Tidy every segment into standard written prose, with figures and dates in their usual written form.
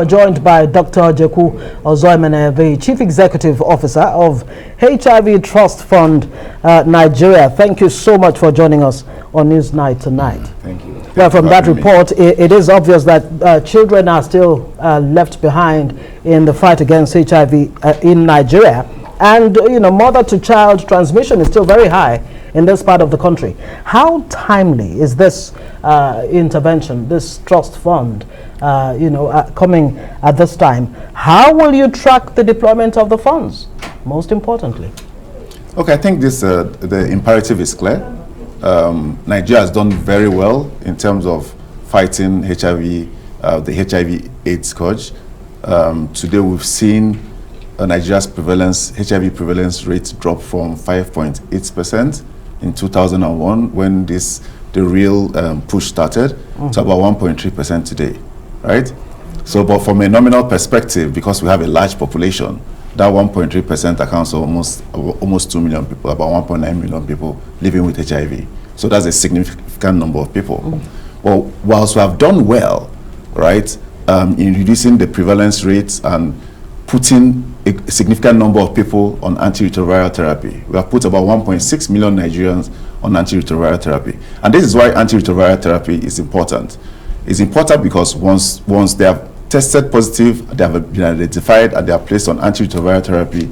We're joined by Dr. Jekwu Ozoemene, the Chief Executive Officer of HIV Trust Fund Nigeria. Thank you so much for joining us on Newsnight tonight. Thank you. Well, from that report, it is obvious that children are still left behind in the fight against HIV in Nigeria. And, mother-to-child transmission is still very high in this part of the country. How timely is this intervention, this trust fund, coming at this time? How will you track the deployment of the funds, most importantly? Okay, I think the imperative is clear. Nigeria has done very well in terms of fighting HIV, the HIV/AIDS scourge. Today we've seen Nigeria's HIV prevalence rate drop from 5.8% in 2001 when the real push started to about 1.3% today, right? So, but from a nominal perspective, because we have a large population, that 1.3% accounts for almost 2 million people, about 1.9 million people living with HIV. So that's a significant number of people. Well, whilst we have done well, right, in reducing the prevalence rates and putting a significant number of people on antiretroviral therapy. We have put about 1.6 million Nigerians on antiretroviral therapy. And this is why antiretroviral therapy is important. It's important because once they have tested positive, they have been identified, and they are placed on antiretroviral therapy,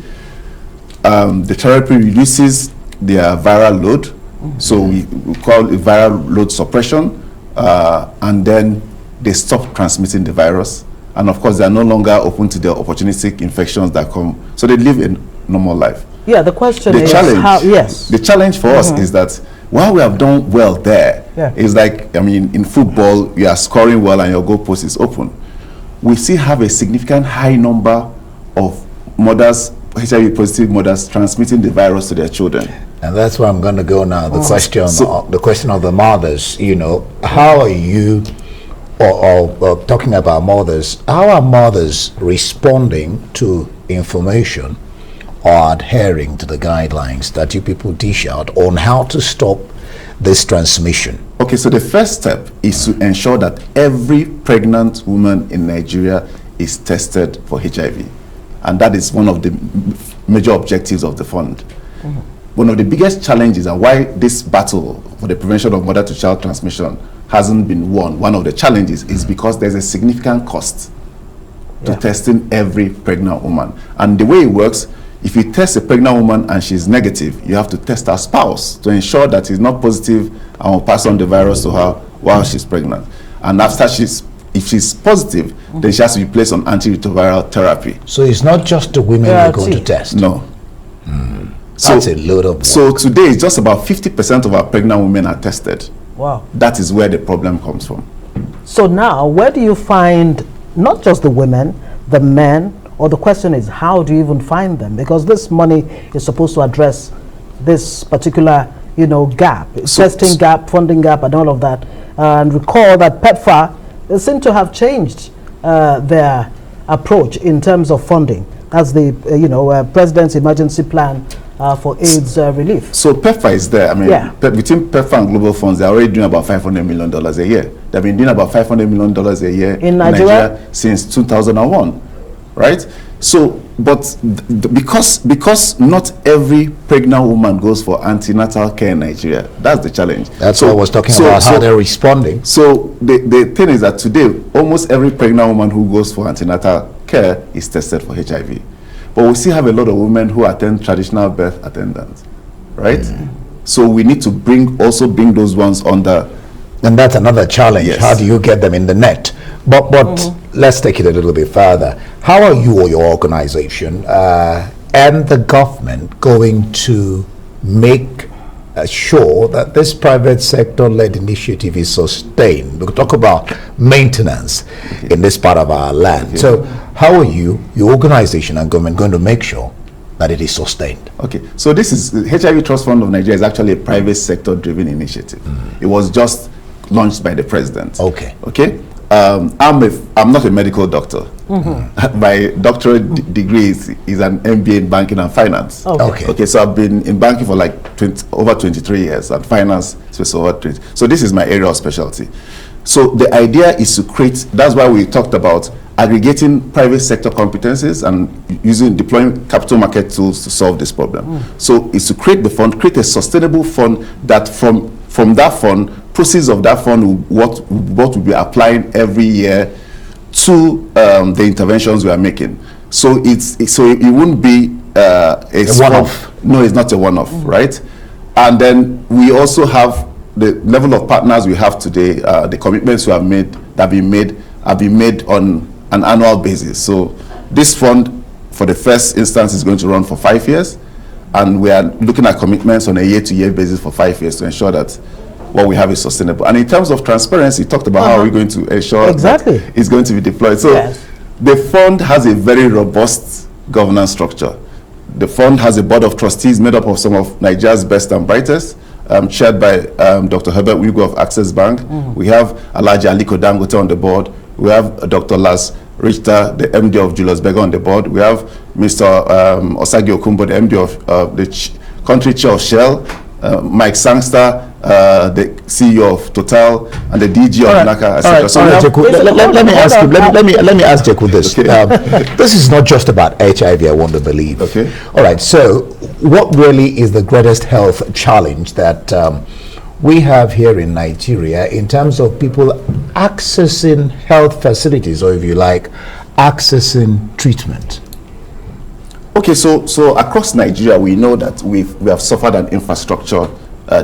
the therapy reduces their viral load. So we call it viral load suppression, and then they stop transmitting the virus. And of course, they are no longer open to the opportunistic infections that come. So they live a normal life. Yeah, the question is how, yes. The challenge for us is that while we have done well there, it's like, in football, you are scoring well and your goalpost is open. We still have a significant high number of mothers, HIV positive mothers, transmitting the virus to their children. And that's where I'm going to go now. The question of the mothers, how are you, or talking about mothers, how are mothers responding to information or adhering to the guidelines that you people dish out on how to stop this transmission? Okay, so the first step is to ensure that every pregnant woman in Nigeria is tested for HIV. And that is one of the major objectives of the fund. One of the biggest challenges and why this battle for the prevention of mother-to-child transmission hasn't been won, one of the challenges is because there's a significant cost to testing every pregnant woman. And the way it works, if you test a pregnant woman and she's negative, you have to test her spouse to ensure that she's not positive and will pass on the virus to her while she's pregnant. And after if she's positive, then she has to be placed on antiretroviral therapy. So it's not just the women you're going to test? No. That's a load of work. So today, it's just about 50% of our pregnant women are tested. Wow. That is where the problem comes from. So now, where do you find not just the women, the men, or the question is, how do you even find them? Because this money is supposed to address this particular, gap, testing gap, funding gap, and all of that. And recall that PEPFAR seem to have changed their approach in terms of funding. That's the, President's emergency plan for AIDS relief. So PEPFAR is there. Between PEPFAR and global funds, they're already doing about $500 million a year. They've been doing about $500 million a year in Nigeria since 2001, right? So, but because not every pregnant woman goes for antenatal care in Nigeria, that's the challenge. That's what I was talking about, how they're responding. So the thing is that today, almost every pregnant woman who goes for antenatal care is tested for HIV. But we still have a lot of women who attend traditional birth attendants, right? So we need to bring those ones under. And that's another challenge. Yes. How do you get them in the net? But let's take it a little bit further. How are you or your organization and the government going to make sure that this private sector-led initiative is sustained? We'll talk about maintenance in this part of our land. So how are you, your organization and government going to make sure that it is sustained? Okay, so this is HIV Trust Fund of Nigeria is actually a private sector-driven initiative. It was just launched by the president. Okay. I'm not a medical doctor. My doctorate degree is an MBA in banking and finance. Okay, so I've been in banking for like over 23 years and finance for over 20. So this is my area of specialty. So the idea is to create, that's why we talked about aggregating private sector competencies and deploying capital market tools to solve this problem. So it's to create the fund, create a sustainable fund that from that fund, proceeds of that fund, what will be applying every year to the interventions we are making. So it wouldn't be a one-off. No, it's not a one-off, right? And then we also have the level of partners we have today, the commitments we have made have been made on an annual basis. So this fund, for the first instance, is going to run for 5 years, and we are looking at commitments on a year-to-year basis for 5 years to ensure that what we have is sustainable. And in terms of transparency, talked about how we're going to ensure that it's going to be deployed. So the fund has a very robust governance structure. The fund has a board of trustees made up of some of Nigeria's best and brightest, chaired by Dr. Herbert Wigo of Access Bank. We have Alhaji Aliko Dangote on the board. We have Dr. Lars Richter, the MD of Julius Berger, on the board. We have Mr. Osagi Okumbo, the MD of the country chair of Shell, Mike Sangster, the CEO of Total, and the DG of NACA, etc. So let me ask Jekwu this. Okay. This is not just about HIV, I want to believe. Okay. All right. So, what really is the greatest health challenge that we have here in Nigeria in terms of people accessing health facilities, or if you like, accessing treatment? Okay, so across Nigeria, we know that we have suffered an infrastructure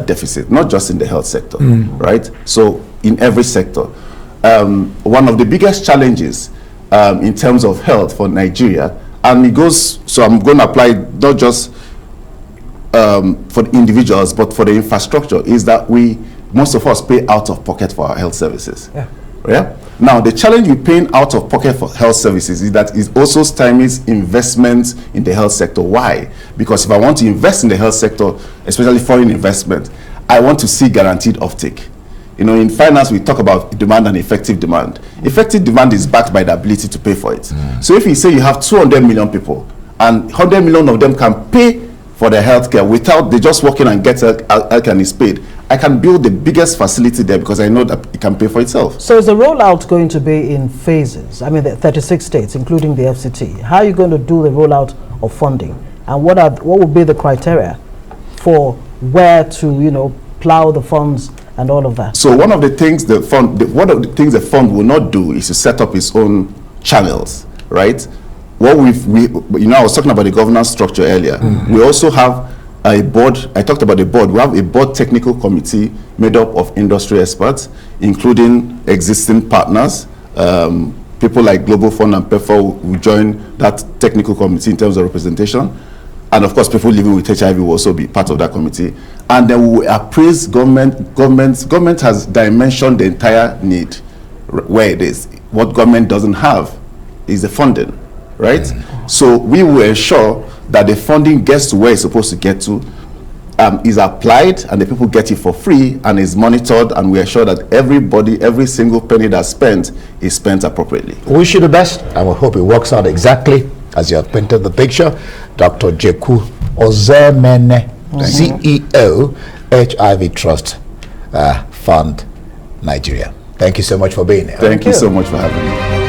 deficit, not just in the health sector, right? So in every sector. One of the biggest challenges in terms of health for Nigeria, and it goes, so I'm going to apply not just for the individuals, but for the infrastructure, is that most of us pay out of pocket for our health services. Yeah. Now, the challenge with paying out of pocket for health services is that it also stymies investments in the health sector. Why? Because if I want to invest in the health sector, especially foreign investment, I want to see guaranteed offtake. You know, in finance, we talk about demand and effective demand. Effective demand is backed by the ability to pay for it. So if you say you have 200 million people, and 100 million of them can pay for their healthcare without they just walk in and get healthcare and is paid, I can build the biggest facility there because I know that it can pay for itself. So is the rollout going to be in phases? I mean, the 36 states, including the FCT. How are you going to do the rollout of funding? And what will be the criteria for where to, plow the funds and all of that? So one of the things the fund will not do is to set up its own channels, right? What I was talking about the governance structure earlier. We also have a board. I talked about the board. We have a board technical committee made up of industry experts, including existing partners. People like Global Fund and PEFA will join that technical committee in terms of representation. And of course, people living with HIV will also be part of that committee. And then we will appraise government. Government has dimensioned the entire need where it is. What government doesn't have is the funding, right? So we will ensure that the funding gets to where it's supposed to get to, is applied, and the people get it for free, and is monitored, and we ensure that every single penny that's spent is spent appropriately. We wish you the best, and we hope it works out exactly as you have painted the picture. Dr. Jekwu Ozoemene, CEO, HIV Trust Fund, Nigeria. Thank you so much for being here. Thank you so much for having me.